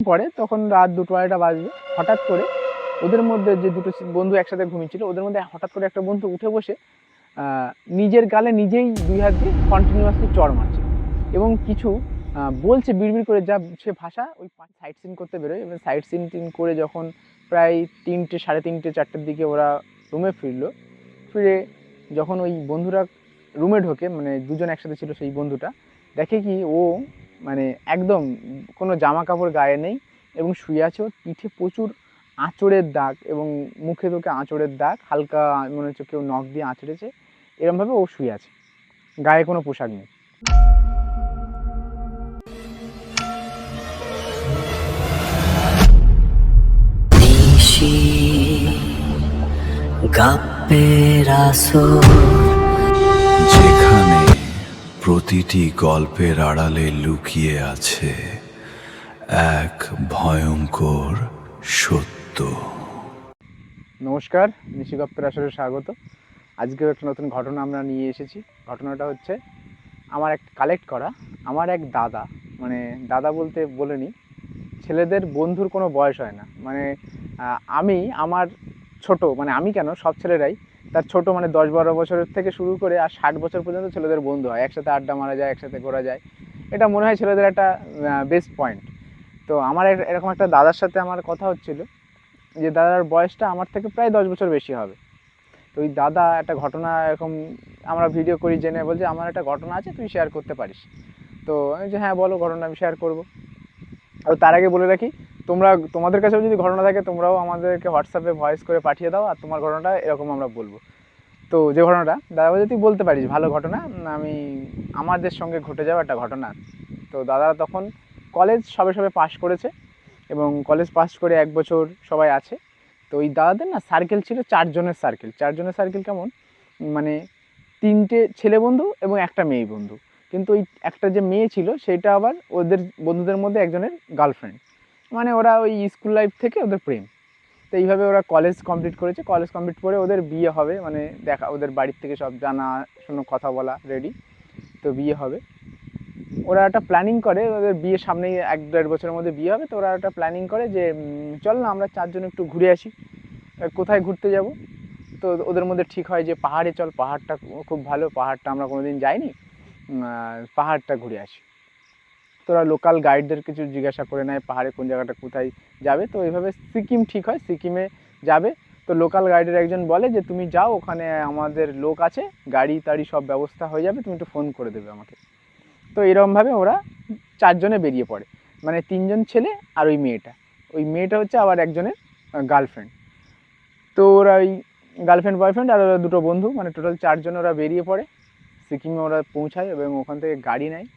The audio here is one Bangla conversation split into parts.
পরে তখন রাত 2টা-2:30 বাজবে। হঠাৎ করে ওদের মধ্যে যে দুটো বন্ধু একসাথে ঘুমিয়েছিল, ওদের মধ্যে হঠাৎ করে একটা বন্ধু উঠে বসে নিজের গালে নিজেই 2 হাত দিয়ে কন্টিনিউয়াসলি চড় মারছে এবং কিছু বলছে বিড়বিড় করে, যা সে ভাষা। ওই সাইট সিন করতে বেরোয় এবং সাইট সিন করে যখন প্রায় 3টে, 3:30, 4টের দিকে ওরা রুমে ফিরে যখন ওই বন্ধুরা রুমে ঢোকে, মানে দুজন একসাথে ছিল, সেই বন্ধুটা দেখে কি ও মানে একদম কোনো জামা কাপড় গায়ে নেই এবং শুয়ে আছে। ওর পিঠে প্রচুর আঁচড়ের দাগ এবং মুখে তোকে আঁচড়ের দাগ, হালকা মনে হচ্ছে কেউ নখ দিয়ে আঁচড়েছে, এরমভাবে ও শুয়ে আছে, গায়ে কোনো পোশাক নেই। যেখানে প্রতিটি গল্পের আড়ালে লুকিয়ে আছে এক ভয়ঙ্কর সত্য। নমস্কার, নিশিগপ্তের আসরে স্বাগত। আজকেও একটা নতুন ঘটনা আমরা নিয়ে এসেছি। ঘটনাটা হচ্ছে আমার এক কালেক্ট করা আমার এক দাদা, মানে দাদা বলতে বলেনি, ছেলেদের বন্ধুর কোনো বয়স হয় না। মানে আমি আমার ছোট, মানে আমি কেন, সব ছেলেরাই তার ছোট, মানে 10-12 বছরের থেকে শুরু করে আর 60 বছর পর্যন্ত ছেলেদের বন্ধু হয়। একসাথে আড্ডা মারা যায়, একসাথে ঘোরা যায়, এটা মনে হয় ছেলেদের একটা বেস্ট পয়েন্ট। তো আমার এরকম একটা দাদার সাথে আমার কথা হচ্ছিল, যে দাদার বয়সটা আমার থেকে প্রায় 10 বছর বেশি হবে। তো ওই দাদা একটা ঘটনা এরকম, আমরা ভিডিও করি জেনে বলছে আমার একটা ঘটনা আছে, তুই শেয়ার করতে পারিস। তো আমি যে হ্যাঁ বলো, ঘটনা আমি শেয়ার করবো। আর তার আগে বলে রাখি, তোমাদের কাছেও যদি ঘটনা থাকে তোমরাও আমাদেরকে হোয়াটসঅ্যাপে ভয়েস করে পাঠিয়ে দাও, আর তোমার ঘটনাটা এরকম আমরা বলবো। তো যে ঘটনাটা দাদা বলছে তুই বলতে পারিস, ভালো ঘটনা, আমি আমাদের সঙ্গে ঘটে যাওয়া একটা ঘটনা। তো দাদা তখন কলেজ সবে পাশ করেছে এবং কলেজ পাস করে 1 বছর সবাই আছে। তো ওই দাদাদের না সার্কেল ছিল 4 জনের সার্কেল। 4 জনের সার্কেল কেমন, মানে 3টে ছেলে বন্ধু এবং একটা মেয়ে বন্ধু। কিন্তু ওই একটা যে মেয়ে ছিল সেটা আবার ওদের বন্ধুদের মধ্যে একজনের গার্লফ্রেন্ড। মানে ওরা ওই স্কুল লাইফ থেকে ওদের প্রেম। তো এইভাবে ওরা কলেজ কমপ্লিট করেছে। কলেজ কমপ্লিট করে ওদের বিয়ে হবে, মানে দেখা, ওদের বাড়ির থেকে সব জানা শোনো, কথা বলা রেডি, তো বিয়ে হবে। ওরা একটা প্ল্যানিং করে, ওদের বিয়ের সামনেই 1-1.5 বছরের মধ্যে বিয়ে হবে। তো ওরা একটা প্ল্যানিং করে যে চল না আমরা 4জন একটু ঘুরে আসি। কোথায় ঘুরতে যাব? তো ওদের মধ্যে ঠিক হয় যে পাহাড়ে চল, পাহাড়টা খুব ভালো, পাহাড়টা আমরা কোনোদিন যাইনি, পাহাড়টা ঘুরে আসি। তো ওরা লোকাল গাইডদের কিছু জিজ্ঞাসা করে নেয় পাহাড়ে কোন জায়গাটা কোথায় যাবে। তো এইভাবে সিকিম ঠিক হয়, সিকিমে যাবে। তো লোকাল গাইডের একজন বলে যে তুমি যাও, ওখানে আমাদের লোক আছে, গাড়ি টাড়ি সব ব্যবস্থা হয়ে যাবে, তুমি একটু ফোন করে দেবে আমাকে। তো এরকমভাবে ওরা 4জনে বেরিয়ে পড়ে, মানে 3জন ছেলে আর ওই মেয়েটা হচ্ছে আবার একজনের গার্লফ্রেন্ড। তো ওরা ওই গার্লফ্রেন্ড বয়ফ্রেন্ড আর ওরা দুটো বন্ধু, মানে টোটাল 4জন ওরা বেরিয়ে পড়ে। সিকিমে ওরা পৌঁছায় এবং ওখান থেকে গাড়ি নেয়।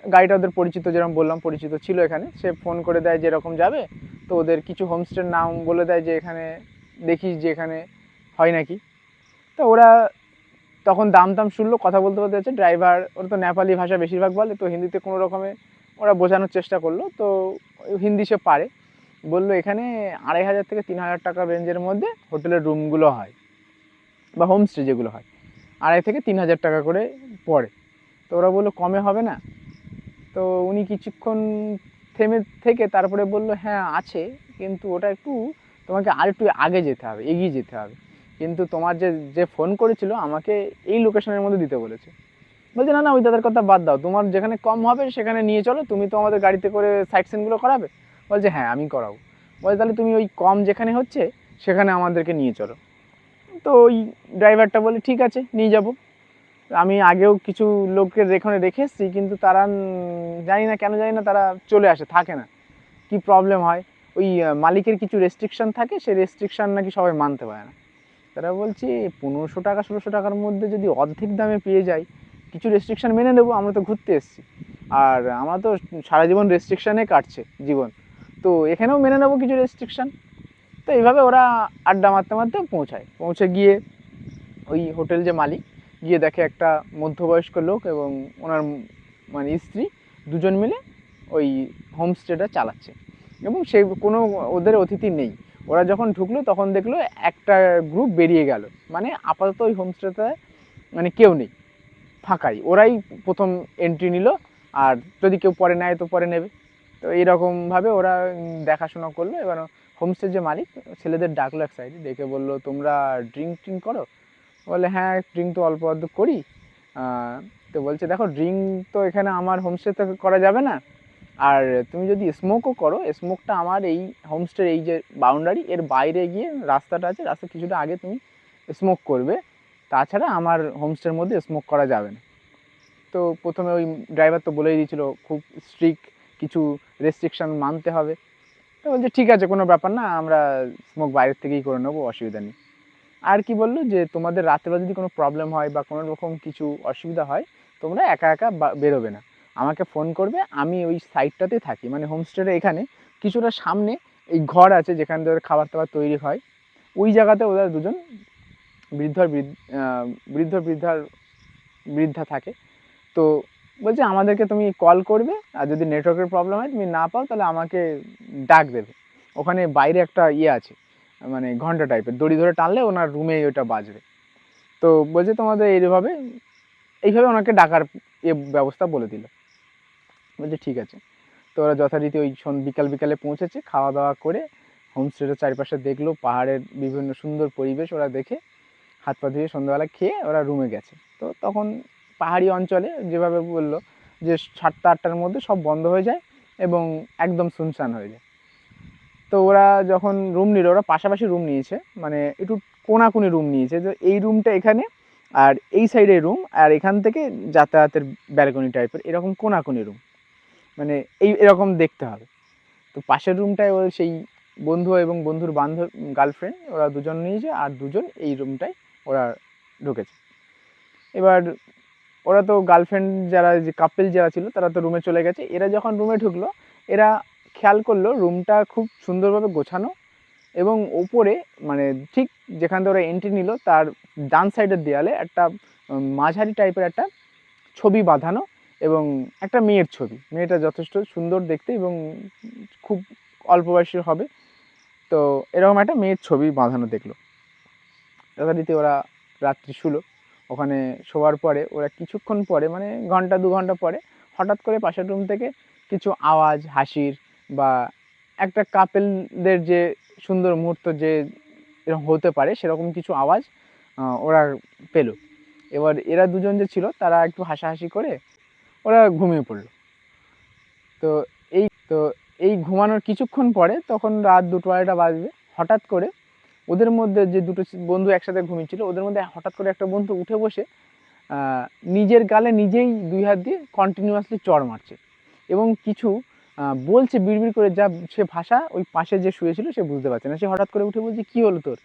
গাড়িটা ওদের পরিচিত, যেরকম বললাম পরিচিত ছিল এখানে, সে ফোন করে দেয় যে এরকম যাবে। তো ওদের কিছু হোমস্টের নাম বলে দেয় যে এখানে দেখিস যে এখানে হয় নাকি। তো ওরা তখন দাম শুনলো, কথা বলতে বলতে যাচ্ছে। ড্রাইভার, ওরা তো নেপালি ভাষা বেশিরভাগ বলে, তো হিন্দিতে কোনো রকমে ওরা বোঝানোর চেষ্টা করলো। তো হিন্দি সে পারে, বললো এখানে 2500 থেকে 3000 টাকা রেঞ্জের মধ্যে হোটেলের রুমগুলো হয়, বা হোমস্টে যেগুলো হয় 2500 থেকে 3000 টাকা করে পড়ে। তো ওরা বললো কমে হবে না? তো উনি কিছুক্ষণ থেমে থেকে তারপরে বললো হ্যাঁ আছে, কিন্তু ওটা একটু তোমাকে আর একটু আগে যেতে হবে, এগিয়ে যেতে হবে। কিন্তু তোমার যে যে ফোন করেছিল আমাকে এই লোকেশনের মধ্যে দিতে বলেছে। বলছে না না, ওই দাদার কথা বাদ দাও, তোমার যেখানে কম হবে সেখানে নিয়ে চলো, তুমি তো আমাদের গাড়িতে করে সাইট সিনগুলো করাবে। বলছে হ্যাঁ আমি করাবো। বলছে তাহলে তুমি ওই কম যেখানে হচ্ছে সেখানে আমাদেরকে নিয়ে চলো। তো ওই ড্রাইভারটা বলে ঠিক আছে, নিয়ে যাব। আমি আগেও কিছু লোকের এখানে রেখে এসেছি, কিন্তু তারা জানি না কেন, জানি না তারা চলে আসে, থাকে না, কি প্রবলেম হয়। ওই মালিকের কিছু রেস্ট্রিকশান থাকে, সেই রেস্ট্রিকশান নাকি সবাই মানতে পারে না। তারা বলছে 1500 টাকা 1600 টাকার মধ্যে যদি অর্ধেক দামে পেয়ে যাই, কিছু রেস্ট্রিকশান মেনে নেবো, আমরা তো ঘুরতে এসেছি, আর আমরা তো সারা জীবন রেস্ট্রিকশানে কাটছে জীবন, তো এখানেও মেনে নেবো কিছু রেস্ট্রিকশান। তো এইভাবে ওরা আড্ডা মারতে মারতে পৌঁছে গিয়ে ওই হোটেল যে মালিক, গিয়ে দেখে একটা মধ্যবয়স্ক লোক এবং ওনার মানে স্ত্রী, দুজন মিলে ওই হোমস্টেটা চালাচ্ছে এবং সেই কোনো ওদের অতিথি নেই। ওরা যখন ঢুকলো তখন দেখলো একটা গ্রুপ বেরিয়ে গেল, মানে আপাতত ওই হোমস্টেতে মানে কেউ নেই, ফাঁকাই। ওরাই প্রথম এন্ট্রি নিল, আর যদি কেউ পরে নেয় তো পরে নেবে। তো তো এইরকমভাবে ওরা দেখাশোনা করলো। এবার হোমস্টের যে মালিক ছেলেদের ডাকলো এক সাইডে, ডেকে বললো তোমরা ড্রিঙ্ক করো? বলে হ্যাঁ ড্রিঙ্ক তো অল্প অল্প করি। তো বলছে দেখো ড্রিঙ্ক তো এখানে আমার হোমস্টেতে করা যাবে না, আর তুমি যদি স্মোকও করো, স্মোকটা আমার এই হোমস্টের এই যে বাউন্ডারি এর বাইরে গিয়ে রাস্তাটা আছে, রাস্তা কিছুটা আগে তুমি স্মোক করবে, তাছাড়া আমার হোমস্টের মধ্যে স্মোক করা যাবে না। তো প্রথমে ওই ড্রাইভার তো বলেই দিয়েছিল খুব স্ট্রিক্ট কিছু রেস্ট্রিকশান মানতে হবে। তো বলছে ঠিক আছে কোনো ব্যাপার না, আমরা স্মোক বাইরের থেকেই করে নেবো, অসুবিধা নেই। আর কি বললো যে তোমাদের রাত্রেবেলা যদি কোনো প্রবলেম হয় বা কোনো রকম কিছু অসুবিধা হয়, তোমরা একা একা বেরোবে না, আমাকে ফোন করবে, আমি ওই সাইডটাতে থাকি, মানে হোমস্টের এখানে কিছুটা সামনে এই ঘর আছে যেখান থেকে খাবার টাবার তৈরি হয়, ওই জায়গাতে ওরা দুজন বৃদ্ধা থাকে। তো বলছে আমাদেরকে তুমি কল করবে, আর যদি নেটওয়ার্কের প্রবলেম হয় তুমি না পাও তাহলে আমাকে ডাক দেবে, ওখানে বাইরে একটা আছে মানে ঘন্টা টাইপের, দড়ি ধরে টানলে ওনার রুমে ওটা বাজবে। তো বলছে তোমাদের এইভাবে ওনাকে ডাকার ব্যবস্থা বলে দিল। বলছে ঠিক আছে। তো ওরা যথারীতি ওই বিকালে পৌঁছেছে, খাওয়া দাওয়া করে হোমস্টের চারিপাশে দেখলো, পাহাড়ের বিভিন্ন সুন্দর পরিবেশ ওরা দেখে হাত পা ধুয়ে সন্ধ্যাবেলা খেয়ে ওরা রুমে গেছে। তো তখন পাহাড়ি অঞ্চলে যেভাবে বললো যে 7টা-8টার মধ্যে সব বন্ধ হয়ে যায় এবং একদম শুনশান হয়ে যায়। তো ওরা যখন রুম নিল, ওরা পাশাপাশি রুম নিয়েছে, মানে একটু কোনাকুনি রুম নিয়েছে, তো এই রুমটা এখানে আর এই সাইডে রুম, আর এখান থেকে যাতায়াতের ব্যালকনি টাইপের এরকম কোনাকুনি রুম, মানে এরকম দেখতে হবে। তো পাশের রুমটায় ওর সেই বন্ধু এবং বন্ধুর গার্লফ্রেন্ড ওরা দুজন নিয়েছে, আর দুজন এই রুমটায় ওরা ঢুকেছে। এবার ওরা তো গার্লফ্রেন্ড যারা যে কাপল যারা ছিল তারা তো রুমে চলে গেছে, এরা যখন রুমে ঢুকলো এরা খেয়াল করলো রুমটা খুব সুন্দরভাবে গোছানো, এবং ওপরে মানে ঠিক যেখান থেকে ওরা এন্ট্রি নিল তার ডান সাইডের দেয়ালে একটা মাঝারি টাইপের একটা ছবি বাঁধানো, এবং একটা মেয়ের ছবি, মেয়েটা যথেষ্ট সুন্দর দেখতে এবং খুব অল্প বয়সী হবে। তো এরকম একটা মেয়ের ছবি বাঁধানো দেখলো। যথারীতি ওরা রাত্রি শুলো ওখানে। শোয়ার পরে ওরা কিছুক্ষণ পরে, মানে 1-2 ঘন্টা পরে, হঠাৎ করে পাশের রুম থেকে কিছু আওয়াজ, হাসির বা একটা কাপেলদের যে সুন্দর মুহূর্ত যে এরকম হতে পারে সেরকম কিছু আওয়াজ ওরা পেল। এবার এরা দুজন যে ছিল তারা একটু হাসাহাসি করে ওরা ঘুমিয়ে পড়লো। তো এই ঘুমানোর কিছুক্ষণ পরে, তখন রাত 2-2:30 বাজবে, হঠাৎ করে ওদের মধ্যে যে দুটো বন্ধু একসাথে ঘুমিয়েছিল ওদের মধ্যে হঠাৎ করে একটা বন্ধু উঠে বসে নিজের গালে নিজেই 2 হাত দিয়ে কন্টিনিউয়াসলি চড় মারছে এবং কিছু বলছে বিড়বিড় করে, যা সে ভাষা ওই পাশে যে শুয়েছিল সে বুঝতে পারছে না। সে হঠাৎ করে উঠে বলছে কী হলো তোর?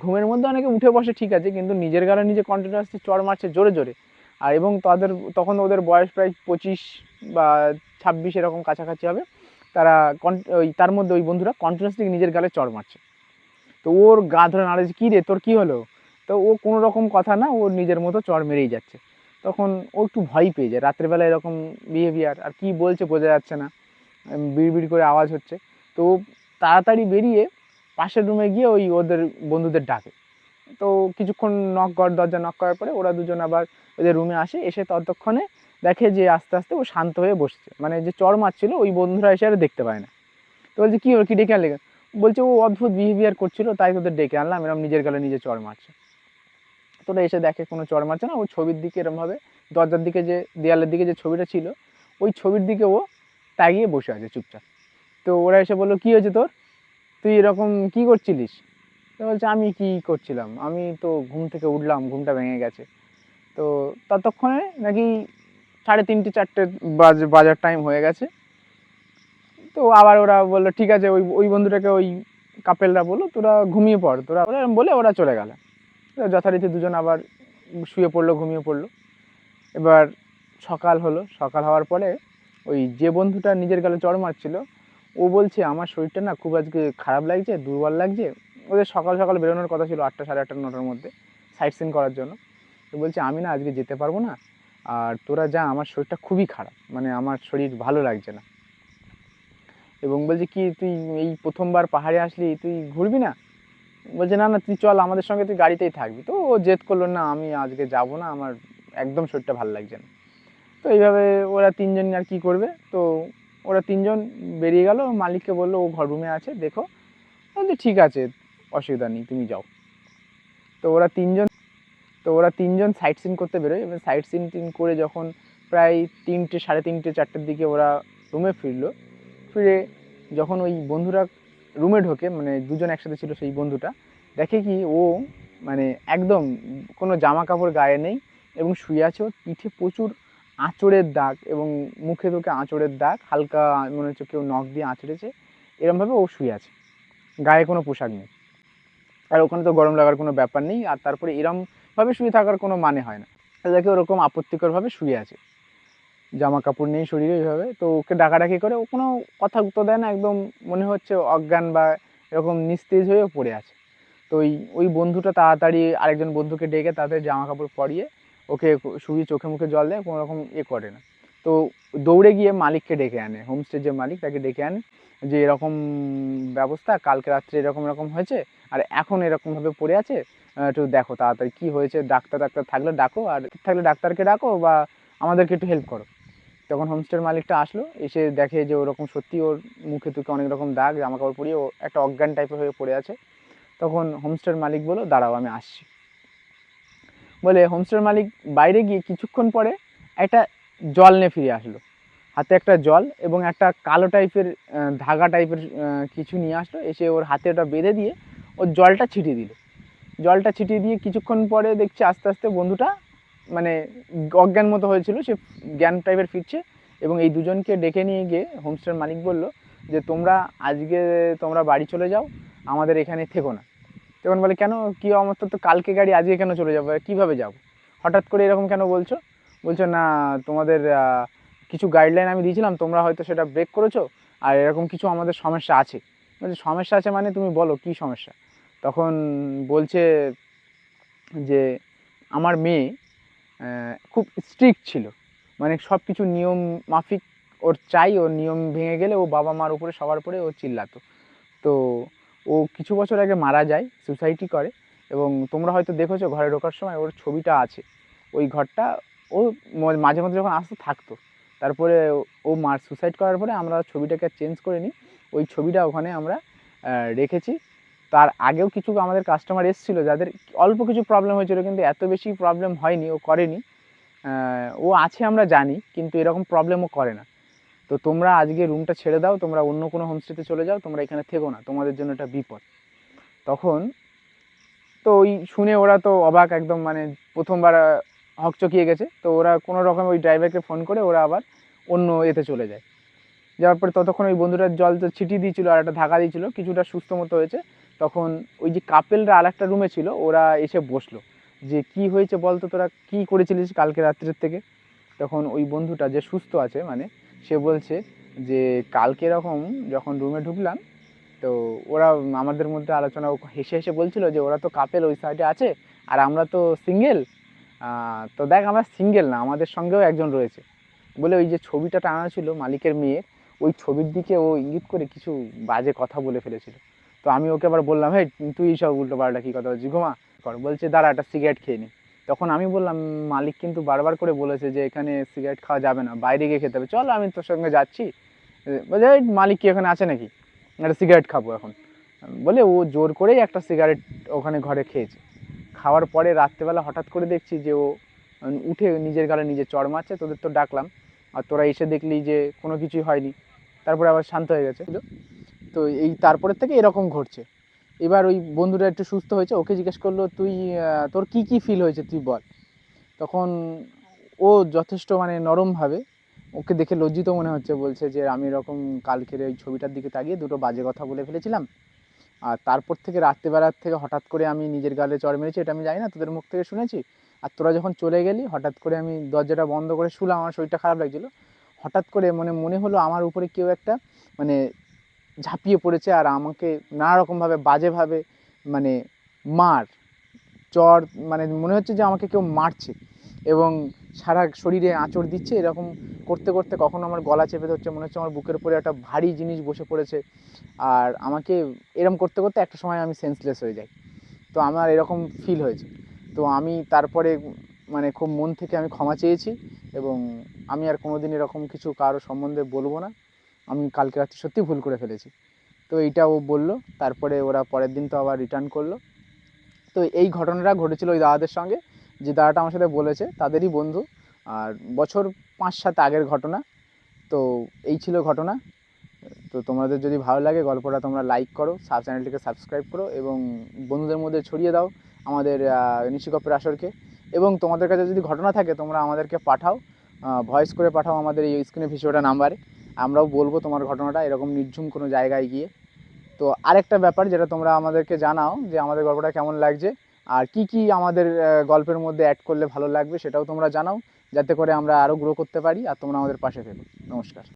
ঘুমের মধ্যে অনেকে উঠে বসে ঠিক আছে, কিন্তু নিজের গালে নিজে কন্টিনিউয়াসলি চড় মারছে জোরে জোরে। আর এবং তখন ওদের বয়স প্রায় 25 বা 26 এরকম কাছাকাছি হবে। তারা তার মধ্যে ওই বন্ধুরা কন্টিনিউয়াসলি নিজের গালে চড় মারছে। তো ওর গা ধরে নাড়াচ্ছে, কী রে তোর কী হলো? তো ও কোনো রকম কথা না, ওর নিজের মতো চড় মেরেই যাচ্ছে। তখন ও একটু ভয় পেয়ে যায়, রাত্রেবেলা এরকম বিহেভিয়ার, আর কী বলছে বোঝা যাচ্ছে না, বিড়বিড় করে আওয়াজ হচ্ছে। তো তাড়াতাড়ি বেরিয়ে পাশের রুমে গিয়ে ওই ওদের বন্ধুদের ডাকে। তো কিছুক্ষণ দরজা নক করার পরে ওরা দুজন আবার ওদের রুমে আসে, এসে ততক্ষণে দেখে যে আস্তে আস্তে ও শান্ত হয়ে বসছে, মানে যে চড় মারছিল ওই বন্ধুরা এসে আর দেখতে পায় না। তো বলছে কী হলো, কী ডেকে আনলে? বলছে ও অদ্ভুত বিহেভিয়ার করছিল তাই তোদের ডেকে আনলাম, এরকম নিজের গালে নিজে চড় মারছে। তোরা এসে দেখে কোনো চড় মারছে না, ও ছবির দিকে এরমভাবে দরজার দিকে যে দেয়ালের দিকে যে ছবিটা ছিল ওই ছবির দিকে ও তাকিয়ে বসে আছে চুপচাপ। তো ওরা এসে বললো কী হয়েছে তোর, তুই এরকম কী করছিলিস? তো বলছে আমি কী করছিলাম, আমি তো ঘুম থেকে উঠলাম, ঘুমটা ভেঙে গেছে। তো ততক্ষণে নাকি 3:30-4টে বাজার টাইম হয়ে গেছে। তো আবার ওরা বললো ঠিক আছে, ওই বন্ধুটাকে ওই কাপেলরা বললো তোরা ঘুমিয়ে পড়, তোরা বলে ওরা চলে গেল। যথারীতি দুজন আবার শুয়ে পড়লো, ঘুমিয়ে পড়লো। এবার সকাল হলো, সকাল হওয়ার পরে ওই যে বন্ধুটা নিজের গালে চড় মারছিল ও বলছে আমার শরীরটা না খুব আজকে খারাপ লাগছে, দুর্বল লাগছে। ওদের সকাল সকাল বেরোনোর কথা ছিল 8টা, 8:30, 9টার মধ্যে সাইট সিন করার জন্য। তো বলছে আমি না আজকে যেতে পারবো না, আর তোরা যা, আমার শরীরটা খুবই খারাপ, মানে আমার শরীর ভালো লাগছে না। এবং বলছে কি তুই এই প্রথমবার পাহাড়ে আসলি, তুই ঘুরবি না? বলছে না না তুই চল আমাদের সঙ্গে, তুই গাড়িতেই থাকবি। তো ও জেদ করলো না আমি আজকে যাব না, আমার একদম শরীরটা ভালো লাগছে না। তো এইভাবে ওরা তিনজন আর কি করবে, তো ওরা তিনজন বেরিয়ে গেল, মালিককে বললো ও ঘর রুমে আছে দেখো, বলছে ঠিক আছে অসুবিধা নেই তুমি যাও। তো ওরা তিনজন সাইট সিন করতে বেরোয়, এবং সাইট সিন করে যখন প্রায় 3টে, 3:30, 4টের দিকে ওরা রুমে ফিরে যখন ওই বন্ধুরা রুমে ঢোকে, মানে দুজন একসাথে ছিল, সেই বন্ধুটা দেখে কি ও মানে একদম কোনো জামা কাপড় গায়ে নেই এবং শুয়ে আছে। ওর পিঠে প্রচুর আঁচড়ের দাগ এবং মুখে তোকে আঁচড়ের দাগ, হালকা মনে হচ্ছে কেউ নখ দিয়ে আঁচড়েছে, এরমভাবে ও শুয়ে আছে, গায়ে কোনো পোশাক নেই। আর ওখানে তো গরম লাগার কোনো ব্যাপার নেই, আর তারপরে এরমভাবে শুয়ে থাকার কোনো মানে হয় না। দেখে ওরকম আপত্তিকরভাবে শুয়ে আছে, জামা কাপড় নেই শরীরে এইভাবে। তো ওকে ডাকাডাকি করে, ও কোনো কথা উত্তর দেয় না, একদম মনে হচ্ছে অজ্ঞান বা এরকম নিস্তেজ হয়ে পড়ে আছে। তো ওই বন্ধুটা তাড়াতাড়ি আরেকজন বন্ধুকে ডেকে তাদের জামা কাপড় পরিয়ে ওকে শুয়ে চোখে মুখে জল দেয়, কোনো রকম করে না। তো দৌড়ে গিয়ে মালিককে ডেকে আনে, হোমস্টের যে মালিক তাকে ডেকে আনে, যে এরকম ব্যবস্থা, কালকে রাত্রে এরকম এরকম হয়েছে আর এখন এরকমভাবে পড়ে আছে, একটু দেখো তাড়াতাড়ি কী হয়েছে, ডাক্তার থাকলে ডাকো, আর থাকলে ডাক্তারকে ডাকো বা আমাদেরকে একটু হেল্প করো। তখন হোমস্টের মালিকটা আসলো, এসে দেখে যে ওরকম সত্যি ওর মুখে তুকে অনেক রকম দাগ, জামা কাপড় পরিয়ে ও একটা অজ্ঞান টাইপের হয়ে পড়ে আছে। তখন হোমস্টের মালিক বলল দাঁড়াও আমি আসছি, বলে হোমস্টের মালিক বাইরে গিয়ে কিছুক্ষণ পরে একটা জল নিয়ে ফিরে আসলো, হাতে একটা জল এবং একটা কালো টাইপের ধাগা টাইপের কিছু নিয়ে আসলো, এসে ওর হাতে ওটা বেঁধে দিয়ে ওর জলটা ছিটিয়ে দিল। জলটা ছিটিয়ে দিয়ে কিছুক্ষণ পরে দেখছি আস্তে আস্তে বন্ধুটা মানে অজ্ঞান মতো হয়েছিল, সে জ্ঞান টাইপের ফিরছে। এবং এই দুজনকে ডেকে নিয়ে গিয়ে হোমস্টের মালিক বলল যে তোমরা বাড়ি চলে যাও, আমাদের এখানে থেকো না। তখন বলে কেন, কী আমার তো কালকে গাড়ি, আজকে কেন চলে যাবো, কীভাবে যাবো, হঠাৎ করে এরকম কেন বলছো না তোমাদের কিছু গাইডলাইন আমি দিয়েছিলাম, তোমরা হয়তো সেটা ব্রেক করেছো, আর এরকম কিছু আমাদের সমস্যা আছে। বলছে সমস্যা আছে মানে তুমি বলো কী সমস্যা। তখন বলছে যে আমার মেয়ে খুব স্ট্রিক্ট ছিল, মানে সব কিছু নিয়ম মাফিক ওর চাই, ওর নিয়ম ভেঙে গেলে ও বাবা মার উপরে সবার উপরে ও চিল্লাতো। তো ও কিছু বছর আগে মারা যায়, সুসাইডই করে। এবং তোমরা হয়তো দেখেছো ঘরে ঢোকার সময় ওর ছবিটা আছে, ওই ঘরটা ও মাঝে মাঝে যখন আসতো থাকতো। তারপরে ও সুসাইড করার পরে আমরা ছবিটাকে চেঞ্জ করে নিই, ওই ছবিটা ওখানে আমরা রেখেছি। তার আগেও কিছু আমাদের কাস্টমার এসেছিলো যাদের অল্প কিছু প্রবলেম হয়েছিল, কিন্তু এত বেশি প্রবলেম হয়নি, ও করেনি। ও আছে আমরা জানি, কিন্তু এরকম প্রবলেমও করে না। তো তোমরা আজকে রুমটা ছেড়ে দাও, তোমরা অন্য কোনো হোমস্টেতে চলে যাও, তোমরা এখানে থেকো না, তোমাদের জন্য এটা বিপদ। তখন তো ওই শুনে ওরা তো অবাক একদম, মানে প্রথমবার হকচকিয়ে গেছে। তো ওরা কোনো রকম ওই ড্রাইভারকে ফোন করে ওরা আবার অন্য এতে চলে যায়। যাওয়ার পরে ততক্ষণ ওই বন্ধুটার জল তো ছিটিয়ে দিয়েছিলো আর একটা ঢাকা দিয়েছিল, কিছুটা সুস্থ মতো হয়েছে। তখন ওই যে কাপেলরা আর একটা রুমে ছিল, ওরা এসে বসলো যে কি হয়েছে বলতো, তোরা কি করেছিলিস কালকে রাত্রের থেকে। তখন ওই বন্ধুটা যে সুস্থ আছে, মানে সে বলছে যে কালকে এরকম যখন রুমে ঢুকলাম, তো ওরা আমাদের মধ্যে আলোচনা হেসে হেসে বলছিল যে ওরা তো কাপেল ওই সাইডে আছে আর আমরা তো সিঙ্গেল। তো দেখ আমরা সিঙ্গেল না, আমাদের সঙ্গেও একজন রয়েছে, বলে ওই যে ছবিটা টানা ছিল মালিকের মেয়ের, ওই ছবির দিকে ও ইঙ্গিত করে কিছু বাজে কথা বলে ফেলেছিল। তো আমি ওকে আবার বললাম, হে তুই সব উল্টো পাল্টা কী কথা বলছিস, ঘুমা কর। বলছে দাঁড়া একটা সিগারেট খেয়ে নি। তখন আমি বললাম মালিক কিন্তু বারবার করে বলেছে যে এখানে সিগারেট খাওয়া যাবে না, বাইরে গিয়ে খেতে হবে, চল আমি তোর সঙ্গে যাচ্ছি। বলছে মালিক কি এখানে আছে নাকি, একটা সিগারেট খাবো এখন, বলে ও জোর করেই একটা সিগারেট ওখানে ঘরে খেয়েছে। খাওয়ার পরে রাত্রেবেলা হঠাৎ করে দেখছি যে ও উঠে নিজের গালে নিজে চড় মারছে। তোদের তো ডাকলাম আর তোরা এসে দেখলি যে কোনো কিছুই হয়নি, তারপরে আবার শান্ত হয়ে গেছে। তো তারপরের থেকে এরকম ঘটছে। এবার ওই বন্ধুটা একটু সুস্থ হয়েছে, ওকে জিজ্ঞেস করলো তুই তোর কি কি ফিল হয়েছে তুই বল। তখন ও যথেষ্ট মানে নরমভাবে, ওকে দেখে লজ্জিত মনে হচ্ছে, বলছে যে আমি এরকম কালকের ওই ছবিটার দিকে তাকিয়ে দুটো বাজে কথা বলে ফেলেছিলাম, আর তারপর থেকে রাত্রেবেলার থেকে হঠাৎ করে আমি নিজের গালে চড় মেরেছি, এটা আমি জানি না, তোদের মুখ থেকে শুনেছি। আর তোরা যখন চলে গেলি হঠাৎ করে আমি দরজাটা বন্ধ করে শুলাম, আমার শরীরটা খারাপ লাগছিলো। হঠাৎ করে মনে হলো আমার উপরে কেউ একটা মানে ঝাঁপিয়ে পড়েছে আর আমাকে নানা রকমভাবে বাজেভাবে মানে চড়, মানে মনে হচ্ছে যে আমাকে কেউ মারছে এবং সারা শরীরে আঁচড় দিচ্ছে। এরকম করতে করতে কখনো আমার গলা চেপে ধরছে, মনে হচ্ছে আমার বুকের উপরে একটা ভারী জিনিস বসে পড়েছে। আর আমাকে এরকম করতে করতে একটা সময় আমি সেন্সলেস হয়ে যাই। তো আমার এরকম ফিল হয়েছে। তো আমি তারপরে মানে খুব মন থেকে আমি ক্ষমা চেয়েছি এবং আমি আর কোনো দিন এরকম কিছু কারো সম্বন্ধে বলবো না। আমি কালকে রাত্রে সত্যি ভুল করে ফেলেছি। তো এইটা ও বললো, তারপরে ওরা পরের দিন তো আবার রিটার্ন করলো। তো এই ঘটনাটা ঘটেছিল ওই দাদাদের সঙ্গে, যে দাদাটা আমার সাথে বলেছে, তাদেরই বন্ধু, আর বছর 5-7 আগের ঘটনা। তো এই ছিল ঘটনা। তো তোমাদের যদি ভালো লাগে গল্পটা, তোমরা লাইক করো, চ্যানেলটিকে সাবস্ক্রাইব করো এবং বন্ধুদের মধ্যে ছড়িয়ে দাও আমাদের নিশিকপের আসরকে। এবং তোমাদের কাছে যদি ঘটনা থাকে তোমরা আমাদেরকে পাঠাও, ভয়েস করে পাঠাও আমাদের এই স্ক্রিনে ভিডিওটা নাম্বারে। আমরাও বলবো তোমার ঘটনাটা এরকম নির্ঝুম কোনো জায়গায় গিয়ে। তো আরেকটা ব্যাপার যেটা তোমরা আমাদেরকে জানাও যে আমাদের গল্পটা কেমন লাগছে, আর কি কি আমাদের গল্পের মধ্যে অ্যাড করলে ভালো লাগবে সেটাও তোমরা জানাও, যাতে করে আমরা আরও গ্রো করতে পারি আর তোমরা আমাদের পাশে থেকো। নমস্কার।